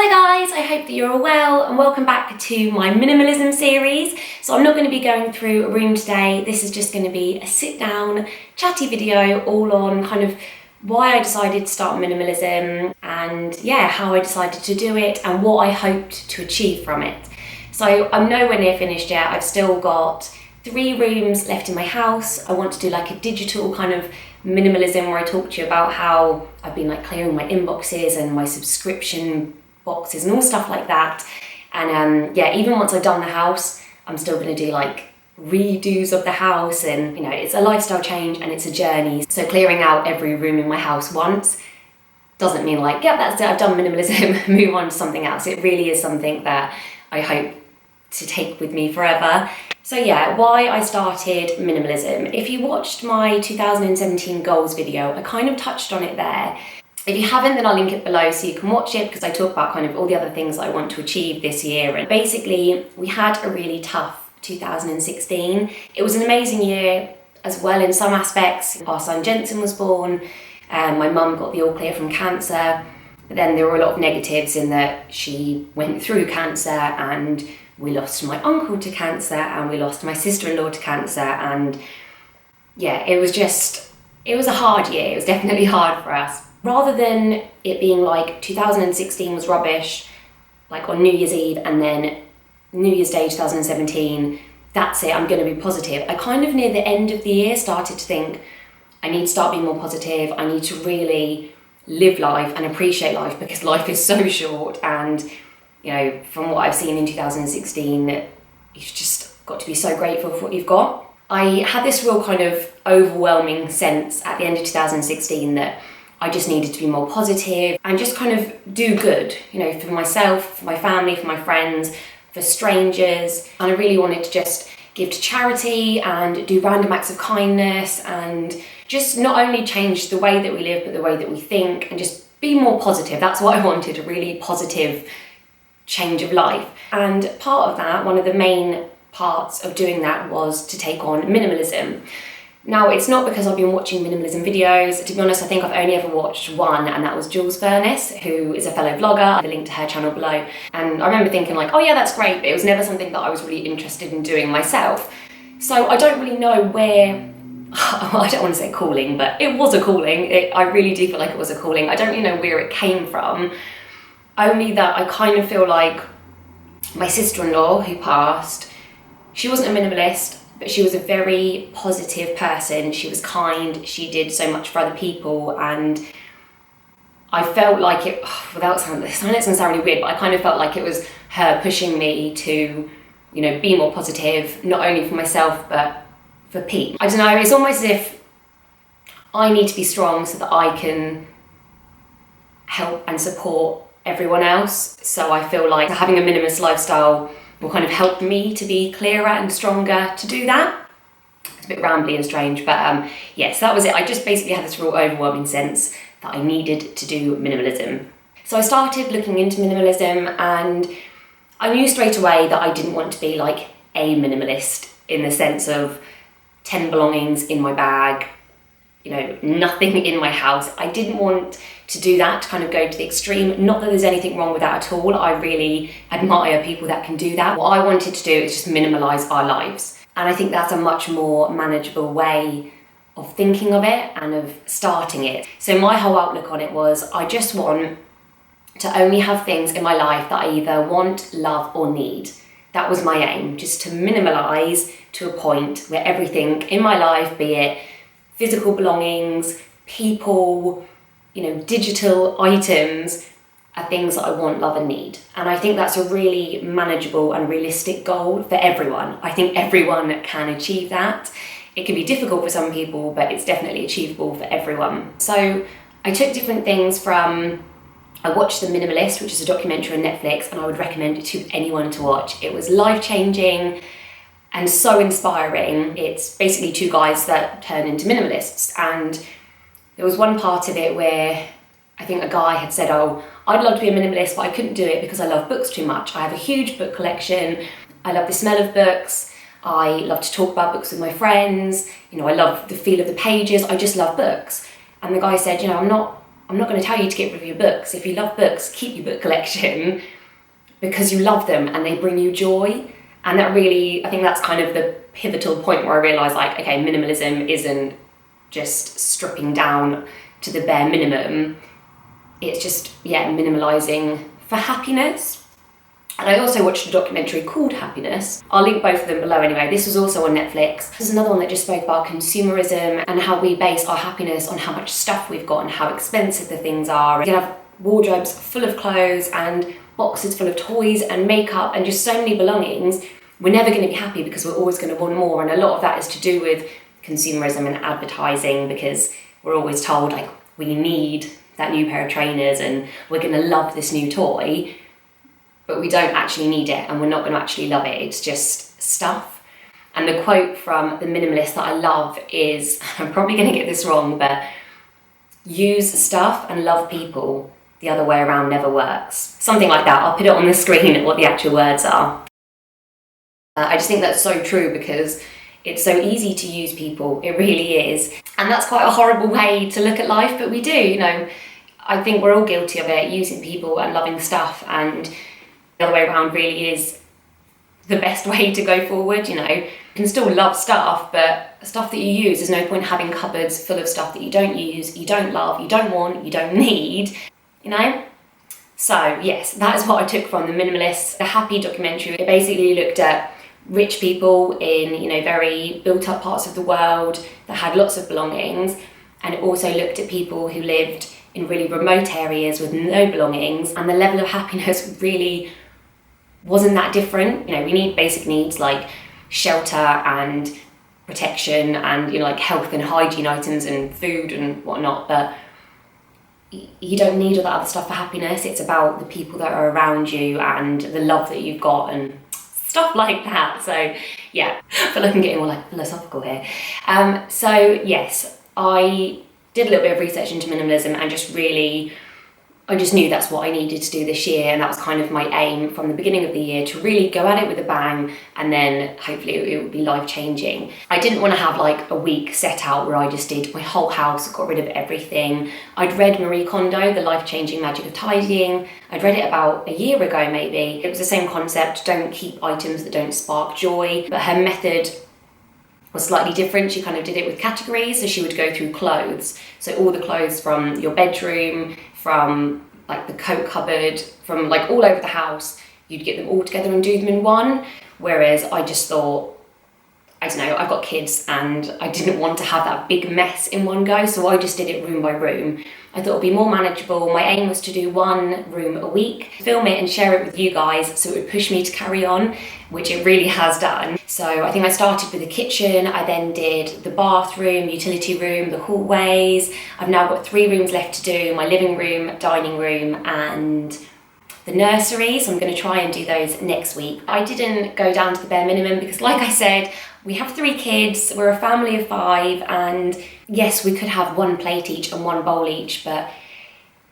Hi guys, I hope that you're all well and welcome back to my minimalism series. So I'm not going to be going through a room today. This is just going to be a sit down, chatty video all on kind of why I decided to start minimalism and how I decided to do it and what I hoped to achieve from it. So I'm nowhere near finished yet. I've still got 3 rooms left in my house. I want to do like a digital kind of minimalism where I talk to you about how I've been like clearing my inboxes and my subscription boxes and all stuff like that. And even once I've done the house, I'm still going to do like redos of the house, and you know, it's a lifestyle change and it's a journey. So clearing out every room in my house once doesn't mean like, yeah, that's it, I've done minimalism, move on to something else. It really is something that I hope to take with me forever. So yeah, why I started minimalism. If you watched my 2017 goals video, I kind of touched on it there. If you haven't, then I'll link it below so you can watch it, because I talk about kind of all the other things I want to achieve this year. And basically, we had a really tough 2016. It was an amazing year as well in some aspects. Our son Jensen was born, and my mum got the all clear from cancer. But then there were a lot of negatives in that she went through cancer, and we lost my uncle to cancer, and we lost my sister-in-law to cancer. And yeah, it was a hard year. It was definitely hard for us. Rather than it being like 2016 was rubbish, like on New Year's Eve, and then New Year's Day 2017, that's it, I'm going to be positive. I kind of near the end of the year started to think, I need to start being more positive. I need to really live life and appreciate life, because life is so short. And you know, from what I've seen in 2016, you've just got to be so grateful for what you've got. I had this real kind of overwhelming sense at the end of 2016 that I just needed to be more positive and just kind of do good, you know, for myself, for my family, for my friends, for strangers. And I really wanted to just give to charity and do random acts of kindness and just not only change the way that we live, but the way that we think, and just be more positive. That's what I wanted, a really positive change of life. And part of that, one of the main parts of doing that, was to take on minimalism. Now, it's not because I've been watching minimalism videos. To be honest, I think I've only ever watched one, and that was Jules Furness, who is a fellow vlogger. I have a link to her channel below. And I remember thinking like, oh yeah, that's great, but it was never something that I was really interested in doing myself. So I don't really know where, I don't want to say calling, but it was a calling. I really do feel like it was a calling. I don't really know where it came from, only that I kind of feel like my sister-in-law who passed, she wasn't a minimalist, but she was a very positive person. She was kind, she did so much for other people, and I felt like it, without sounding, it's going to sound really weird, but I kind of felt like it was her pushing me to, you know, be more positive, not only for myself, but for Pete. I don't know, it's almost as if I need to be strong so that I can help and support everyone else. So I feel like having a minimalist lifestyle will kind of help me to be clearer and stronger to do that. It's a bit rambly and strange, but yes, that was it. I just basically had this real overwhelming sense that I needed to do minimalism. So I started looking into minimalism, and I knew straight away that I didn't want to be like a minimalist in the sense of 10 belongings in my bag, you know, nothing in my house. I didn't want to do that, to kind of go to the extreme. Not that there's anything wrong with that at all. I really admire people that can do that. What I wanted to do is just minimalize our lives. And I think that's a much more manageable way of thinking of it and of starting it. So my whole outlook on it was, I just want to only have things in my life that I either want, love, or need. That was my aim, just to minimalize to a point where everything in my life, be it physical belongings, people, you know, digital items, are things that I want, love, and need. And I think that's a really manageable and realistic goal for everyone. I think everyone can achieve that. It can be difficult for some people, but it's definitely achievable for everyone. So I took different things from, I watched The Minimalist, which is a documentary on Netflix, and I would recommend it to anyone to watch. It was life-changing and so inspiring. It's basically 2 guys that turn into minimalists, and there was one part of it where I think a guy had said, oh, I'd love to be a minimalist, but I couldn't do it because I love books too much. I have a huge book collection. I love the smell of books. I love to talk about books with my friends. You know, I love the feel of the pages. I just love books. And the guy said, you know, I'm not I'm not going to tell you to get rid of your books. If you love books, keep your book collection because you love them and they bring you joy. And that really, I think that's kind of the pivotal point where I realised, like, okay, minimalism isn't just stripping down to the bare minimum. It's just, minimalising for happiness. And I also watched a documentary called Happiness. I'll link both of them below anyway. This was also on Netflix. There's another one that just spoke about consumerism and how we base our happiness on how much stuff we've got and how expensive the things are. You can have wardrobes full of clothes and boxes full of toys and makeup and just so many belongings. We're never going to be happy because we're always going to want more. And a lot of that is to do with consumerism and advertising, because we're always told, like, we need that new pair of trainers and we're going to love this new toy. But we don't actually need it and we're not going to actually love it. It's just stuff. And the quote from the Minimalist that I love is, I'm probably going to get this wrong, but use stuff and love people. The other way around never works. Something like that. I'll put it on the screen what the actual words are. I just think that's so true because it's so easy to use people. It really is. And that's quite a horrible way to look at life, but we do, you know. I think we're all guilty of it, using people and loving stuff, and the other way around really is the best way to go forward. You know, you can still love stuff, but stuff that you use, there's no point having cupboards full of stuff that you don't use, you don't love, you don't want, you don't need, you know? So yes, that is what I took from the Minimalist, the Happy documentary. It basically looked at rich people in, you know, very built up parts of the world that had lots of belongings, and it also looked at people who lived in really remote areas with no belongings, and the level of happiness really wasn't that different. You know, we need basic needs like shelter and protection and, you know, like health and hygiene items and food and whatnot, but you don't need all that other stuff for happiness. It's about the people that are around you and the love that you've got and stuff like that. So yeah, I feel like I'm getting all like philosophical here. So yes, I did a little bit of research into minimalism and I just knew that's what I needed to do this year, and that was kind of my aim from the beginning of the year, to really go at it with a bang, and then hopefully it would be life-changing. I didn't want to have like a week set out where I just did my whole house, got rid of everything. I'd read Marie Kondo, The Life-Changing Magic of Tidying. I'd read it about a year ago maybe. It was the same concept, don't keep items that don't spark joy, but her method was slightly different. She kind of did it with categories, so she would go through clothes. So all the clothes from your bedroom, from like the coat cupboard, from like all over the house, you'd get them all together and do them in one. Whereas I just thought, I don't know, I've got kids and I didn't want to have that big mess in one go, so I just did it room by room. I thought it would be more manageable. My aim was to do one room a week, film it and share it with you guys so it would push me to carry on, which it really has done. So I think I started with the kitchen, I then did the bathroom, utility room, the hallways. I've now got 3 rooms left to do, my living room, dining room and the nursery, so I'm going to try and do those next week. I didn't go down to the bare minimum because, like I said, we have 3 kids, we're a family of 5, and yes, we could have 1 plate each and 1 bowl each, but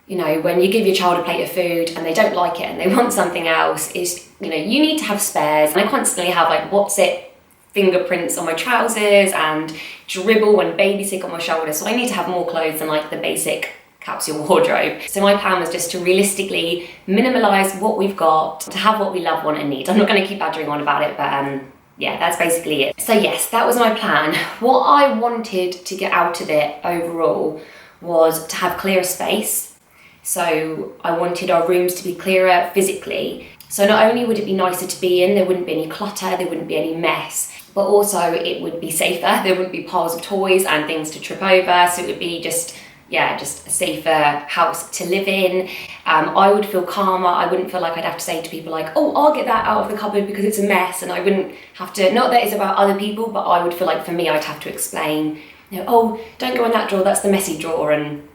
you know, when you give your child a plate of food and they don't like it and they want something else, you know, you need to have spares. And I constantly have like what's it fingerprints on my trousers and dribble and baby sick on my shoulders, so I need to have more clothes than like the basic capsule wardrobe. So my plan was just to realistically minimalise what we've got, to have what we love, want and need. I'm not going to keep badgering on about it, but yeah, that's basically it. So yes, that was my plan. What I wanted to get out of it overall was to have clearer space. So I wanted our rooms to be clearer physically. So not only would it be nicer to be in, there wouldn't be any clutter, there wouldn't be any mess, but also it would be safer. There wouldn't be piles of toys and things to trip over. So it would be just a safer house to live in. I would feel calmer. I wouldn't feel like I'd have to say to people like, oh, I'll get that out of the cupboard because it's a mess, and I wouldn't have to, not that it's about other people, but I would feel like for me I'd have to explain, you know, oh, don't go in that drawer, that's the messy drawer, and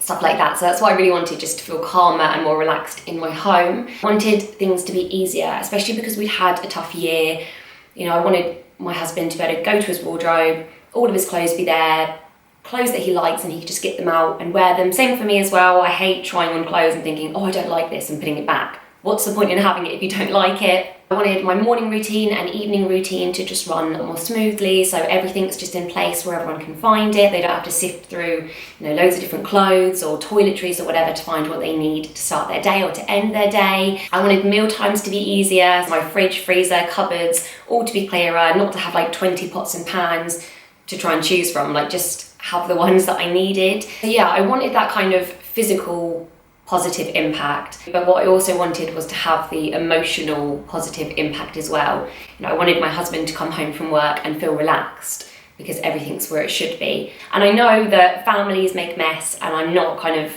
stuff like that. So that's what I really wanted, just to feel calmer and more relaxed in my home. I wanted things to be easier, especially because we had a tough year. You know, I wanted my husband to be able to go to his wardrobe, all of his clothes be there, clothes that he likes, and he could just get them out and wear them. Same for me as well. I hate trying on clothes and thinking, oh, I don't like this, and putting it back. what's the point in having it if you don't like it? I wanted my morning routine and evening routine to just run more smoothly, so everything's just in place where everyone can find it. They don't have to sift through, loads of different clothes or toiletries or whatever to find what they need to start their day or to end their day. I wanted meal times to be easier, my fridge, freezer, cupboards, all to be clearer, not to have like 20 pots and pans to try and choose from, like just have the ones that I needed. So yeah, I wanted that kind of physical positive impact, but what I also wanted was to have the emotional positive impact as well. I wanted my husband to come home from work and feel relaxed because everything's where it should be. And I know that families make mess, and I'm not kind of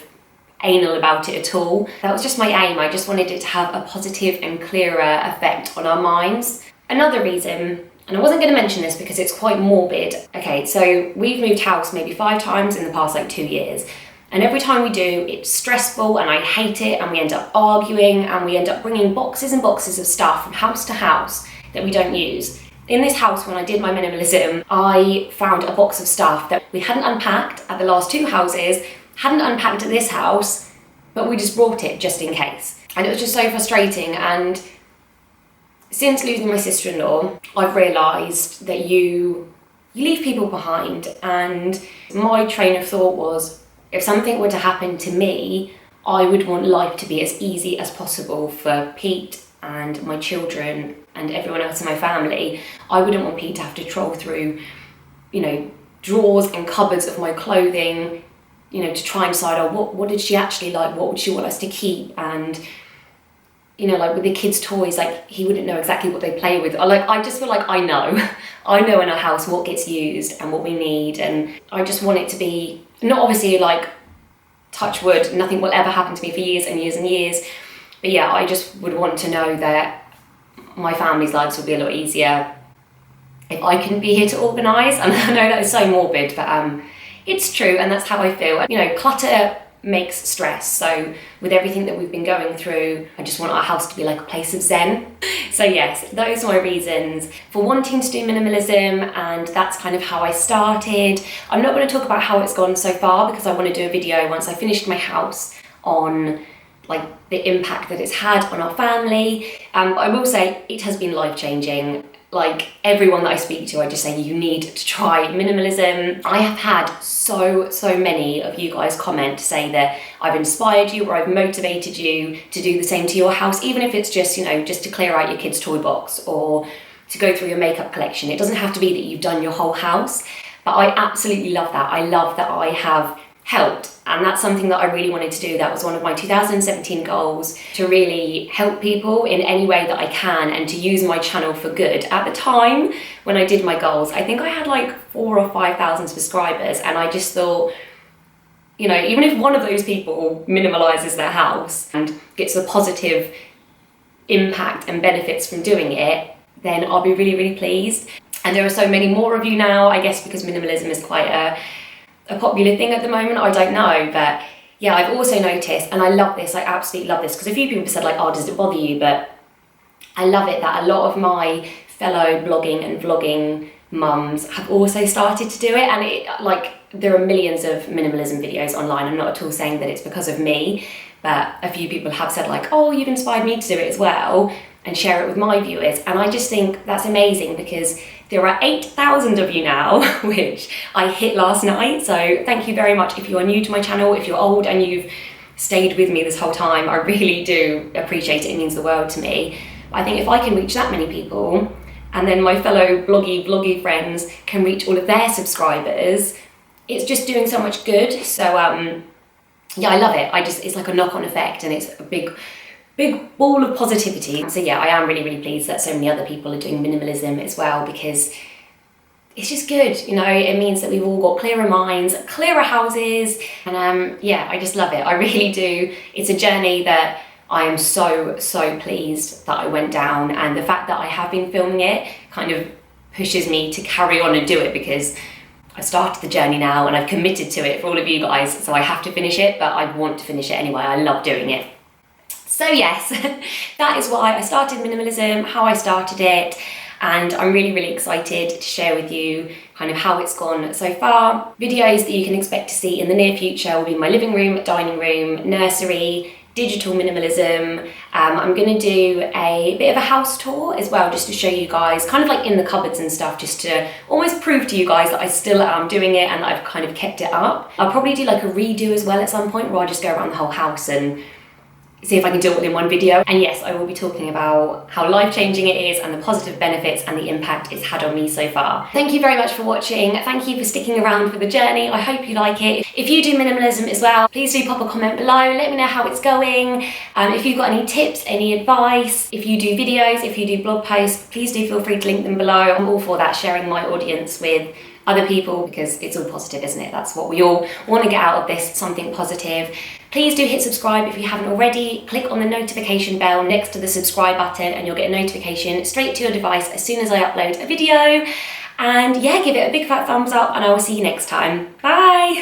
anal about it at all. That was just my aim. I just wanted it to have a positive and clearer effect on our minds. Another reason, and I wasn't going to mention this because it's quite morbid. Okay, so we've moved house maybe 5 times in the past 2 years. And every time we do, it's stressful and I hate it, and we end up arguing and we end up bringing boxes and boxes of stuff from house to house that we don't use. In this house, when I did my minimalism, I found a box of stuff that we hadn't unpacked at the last 2 houses, hadn't unpacked at this house, but we just brought it just in case. And it was just so frustrating. And since losing my sister-in-law, I've realised that you leave people behind. And my train of thought was, if something were to happen to me, I would want life to be as easy as possible for Pete and my children and everyone else in my family. I wouldn't want Pete to have to troll through, drawers and cupboards of my clothing, to try and decide, what did she actually like? What would she want us to keep? And, like with the kids' toys, like he wouldn't know exactly what they play with. I just feel like I know in our house what gets used and what we need. And I just want it to be, not obviously like touch wood, nothing will ever happen to me for years and years and years. But yeah, I just would want to know that my family's lives would be a lot easier if I couldn't be here to organise. And I know that is so morbid, but it's true, and that's how I feel. Clutter makes stress. So with everything that we've been going through, I just want our house to be like a place of zen. So yes, those are my reasons for wanting to do minimalism, and that's kind of how I started. I'm not going to talk about how it's gone so far because I want to do a video once I finished my house on like the impact that it's had on our family. But I will say it has been life-changing. Like everyone that I speak to, I just say you need to try minimalism. I have had so many of you guys comment to say that I've inspired you or I've motivated you to do the same to your house, even if it's just, just to clear out your kids' toy box or to go through your makeup collection. It doesn't have to be that you've done your whole house, but I absolutely love that. I love that I have helped, and that's something that I really wanted to do. That was one of my 2017 goals, to really help people in any way that I can and to use my channel for good. At the time when I did my goals, I think I had like 4,000 or 5,000 subscribers, and I just thought, even if one of those people minimalizes their house and gets the positive impact and benefits from doing it, then I'll be really pleased. And there are so many more of you now, I guess because minimalism is quite a popular thing at the moment, I don't know. But yeah, I've also noticed, and I love this, I absolutely love this, because a few people said like, does it bother you? But I love it that a lot of my fellow blogging and vlogging mums have also started to do it. And there are millions of minimalism videos online. I'm not at all saying that it's because of me, but a few people have said like, you've inspired me to do it as well, and share it with my viewers. And I just think that's amazing, because there are 8,000 of you now, which I hit last night. So thank you very much if you are new to my channel, if you're old and you've stayed with me this whole time. I really do appreciate it. It means the world to me. I think if I can reach that many people, and then my fellow vloggy friends can reach all of their subscribers, it's just doing so much good. So yeah, I love it. It's like a knock-on effect, and it's a big ball of positivity. So yeah, I am really pleased that so many other people are doing minimalism as well, because it's just good. It means that we've all got clearer minds, clearer houses, and yeah, I just love it. I really do. It's a journey that I am so pleased that I went down, and the fact that I have been filming it kind of pushes me to carry on and do it, because I started the journey now and I've committed to it for all of you guys, so I have to finish it, but I want to finish it anyway. I love doing it. So yes, that is why I started minimalism, how I started it, and I'm really excited to share with you kind of how it's gone so far. Videos that you can expect to see in the near future will be my living room, dining room, nursery, digital minimalism. I'm going to do a bit of a house tour as well, just to show you guys, kind of like in the cupboards and stuff, just to almost prove to you guys that I still am doing it and that I've kind of kept it up. I'll probably do like a redo as well at some point, where I just go around the whole house and see if I can do it all in one video. And yes, I will be talking about how life-changing it is and the positive benefits and the impact it's had on me so far. Thank you very much for watching. Thank you for sticking around for the journey. I hope you like it. If you do minimalism as well, please do pop a comment below. Let me know how it's going. If you've got any tips, any advice, if you do videos, if you do blog posts, please do feel free to link them below. I'm all for that, sharing my audience with other people, because it's all positive, isn't it? That's what we all want to get out of this, something positive. Please do hit subscribe if you haven't already. Click on the notification bell next to the subscribe button and you'll get a notification straight to your device as soon as I upload a video. And yeah, give it a big fat thumbs up and I will see you next time. Bye!